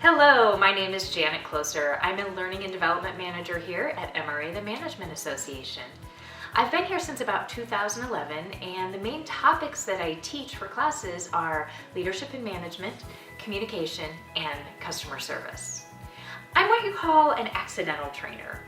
Hello, my name is Janet Kloser. I'm a Learning and Development Manager here at MRA, the Management Association. I've been here since about 2011, and the main topics that I teach for classes are leadership and management, communication, and customer service. I'm what you call an accidental trainer.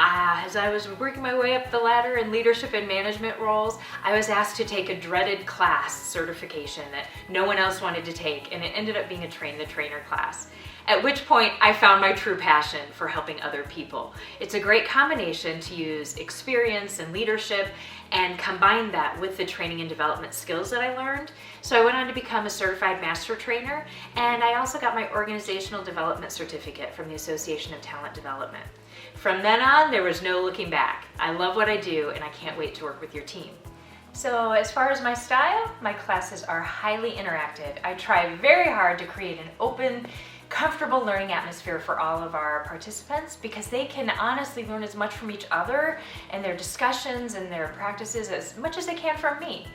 As I was working my way up the ladder in leadership and management roles, I was asked to take a dreaded class certification that no one else wanted to take, and it ended up being a Train the Trainer class. At which point I found my true passion for helping other people. It's a great combination to use experience and leadership and combine that with the training and development skills that I learned. So I went on to become a certified master trainer, and I also got my organizational development certificate from the Association of Talent Development. From then on, there was no looking back. I love what I do, and I can't wait to work with your team. So as far as my style, my classes are highly interactive. I try very hard to create an open, comfortable learning atmosphere for all of our participants because they can honestly learn as much from each other and their discussions and their practices as much as they can from me.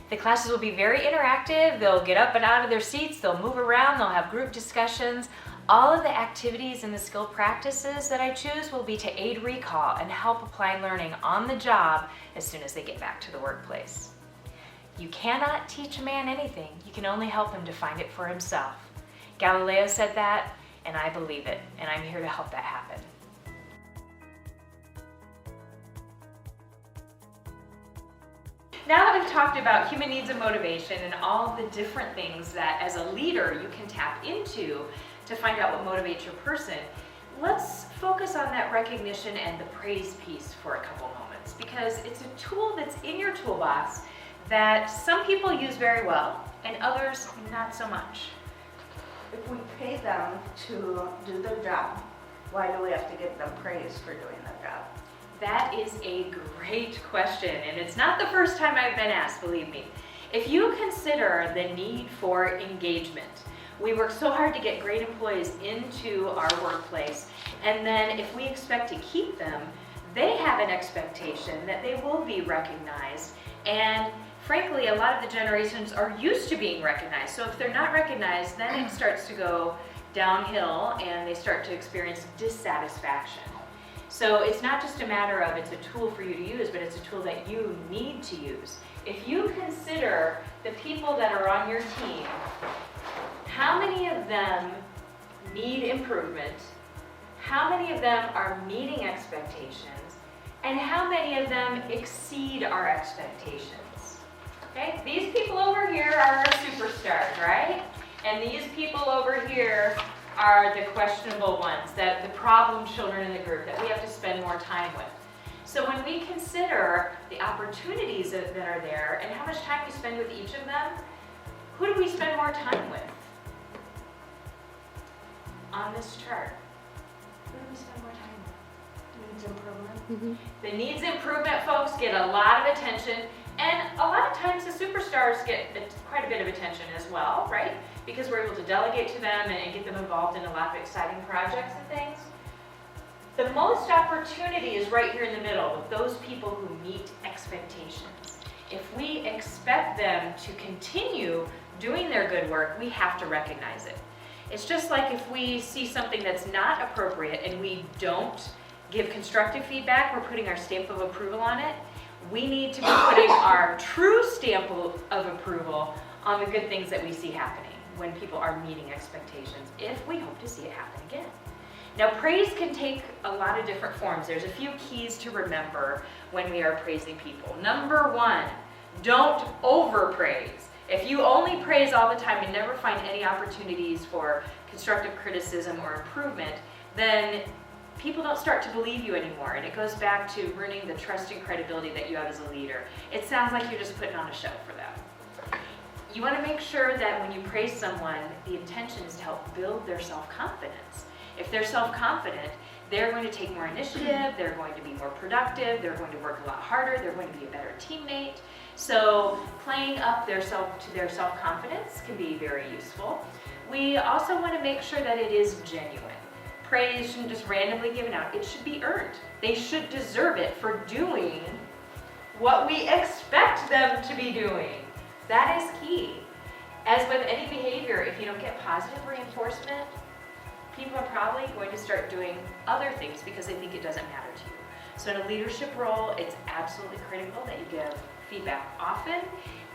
The classes will be very interactive. They'll get up and out of their seats, they'll move around, they'll have group discussions. All of the activities and the skill practices that I choose will be to aid recall and help apply learning on the job as soon as they get back to the workplace. You cannot teach a man anything. You can only help him to find it for himself. Galileo said that, and I believe it, and I'm here to help that happen. Now that we've talked about human needs and motivation and all the different things that as a leader you can tap into to find out what motivates your person, let's focus on that recognition and the praise piece for a couple moments, because it's a tool that's in your toolbox that some people use very well and others not so much. If we pay them to do their job, why do we have to give them praise for doing their job? That is a great question, and it's not the first time I've been asked, believe me. If you consider the need for engagement, we work so hard to get great employees into our workplace, and then if we expect to keep them, they have an expectation that they will be recognized, and frankly, a lot of the generations are used to being recognized. So if they're not recognized, then it starts to go downhill and they start to experience dissatisfaction. So it's not just a matter of it's a tool for you to use, but it's a tool that you need to use. If you consider the people that are on your team, how many of them need improvement? How many of them are meeting expectations? And how many of them exceed our expectations? Okay, these people over here are our superstars, right? And these people over here are the questionable ones, the problem children in the group that we have to spend more time with. So when we consider the opportunities that are there and how much time we spend with each of them, who do we spend more time with? On this chart, who do we spend more time with? Needs improvement. The needs improvement folks get a lot of attention. And a lot of times the superstars get quite a bit of attention as well, right? Because we're able to delegate to them and get them involved in a lot of exciting projects and things. The most opportunity is right here in the middle with those people who meet expectations. If we expect them to continue doing their good work, we have to recognize it. It's just like if we see something that's not appropriate and we don't give constructive feedback, we're putting our stamp of approval on it. We need to be putting our true stamp of approval on the good things that we see happening when people are meeting expectations, if we hope to see it happen again. Now, praise can take a lot of different forms. There's a few keys to remember when we are praising people. Number one, don't overpraise. If you only praise all the time and never find any opportunities for constructive criticism or improvement, then people don't start to believe you anymore, and it goes back to ruining the trust and credibility that you have as a leader. It sounds like you're just putting on a show for them. You want to make sure that when you praise someone, the intention is to help build their self-confidence. If they're self-confident, they're going to take more initiative, they're going to be more productive, they're going to work a lot harder, they're going to be a better teammate. So playing up their self-confidence can be very useful. We also want to make sure that it is genuine. Praise shouldn't just randomly given out. It should be earned. They should deserve it for doing what we expect them to be doing. That is key. As with any behavior, if you don't get positive reinforcement, people are probably going to start doing other things because they think it doesn't matter to you. So in a leadership role, it's absolutely critical that you give feedback often,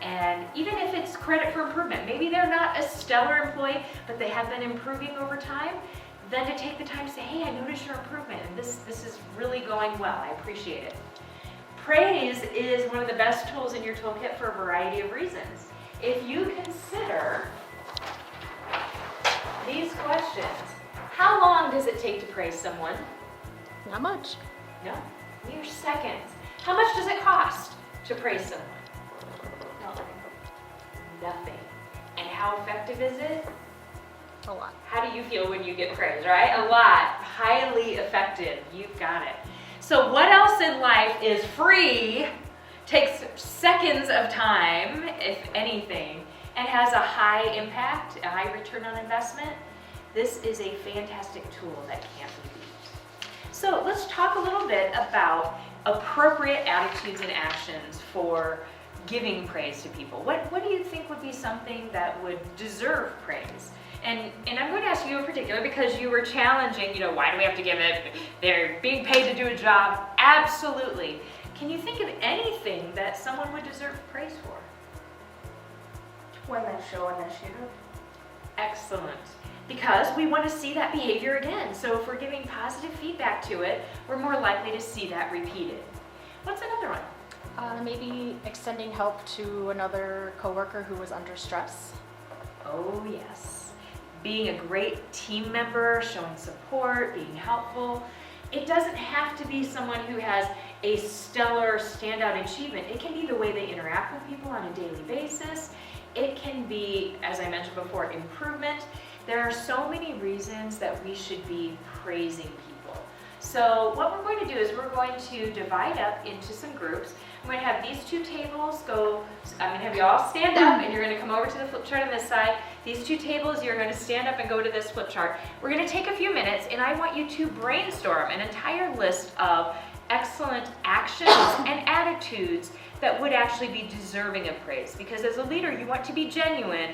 and even if it's credit for improvement, maybe they're not a stellar employee, but they have been improving over time, then to take the time to say, hey, I noticed your improvement, and this is really going well, I appreciate it. Praise is one of the best tools in your toolkit for a variety of reasons. If you consider these questions, how long does it take to praise someone? Not much. No, mere seconds. How much does it cost to praise someone? Nothing. And how effective is it? A lot. How do you feel when you get praise, right? A lot. Highly effective. You've got it. So what else in life is free, takes seconds of time, if anything, and has a high impact, a high return on investment? This is a fantastic tool that can't be beat. So let's talk a little bit about appropriate attitudes and actions for giving praise to people. What do you think would be something that would deserve praise? And I'm going to ask you in particular because you were challenging, why do we have to give it? They're being paid to do a job. Absolutely. Can you think of anything that someone would deserve praise for? When they show initiative. Excellent. Because we want to see that behavior again. So if we're giving positive feedback to it, we're more likely to see that repeated. What's another one? Maybe extending help to another coworker who was under stress. Oh yes. Being a great team member, showing support, being helpful. It doesn't have to be someone who has a stellar standout achievement. It can be the way they interact with people on a daily basis. It can be, as I mentioned before, improvement. There are so many reasons that we should be praising people. So what we're going to do is we're going to divide up into some groups. I'm going to have these two tables go, I'm going to have you all stand up and you're going to come over to the flip chart on this side. These two tables, you're going to stand up and go to this flip chart. We're going to take a few minutes and I want you to brainstorm an entire list of excellent actions and attitudes that would actually be deserving of praise. Because as a leader, you want to be genuine.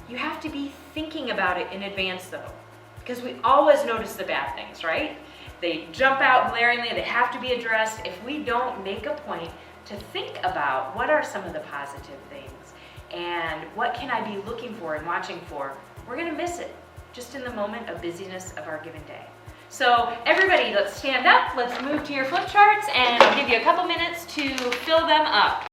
You have to be thinking about it in advance though. Because we always notice the bad things, right? They jump out glaringly, they have to be addressed. If we don't make a point to think about what are some of the positive things and what can I be looking for and watching for, we're going to miss it just in the moment of busyness of our given day. So everybody, let's stand up, let's move to your flip charts, and I'll give you a couple minutes to fill them up.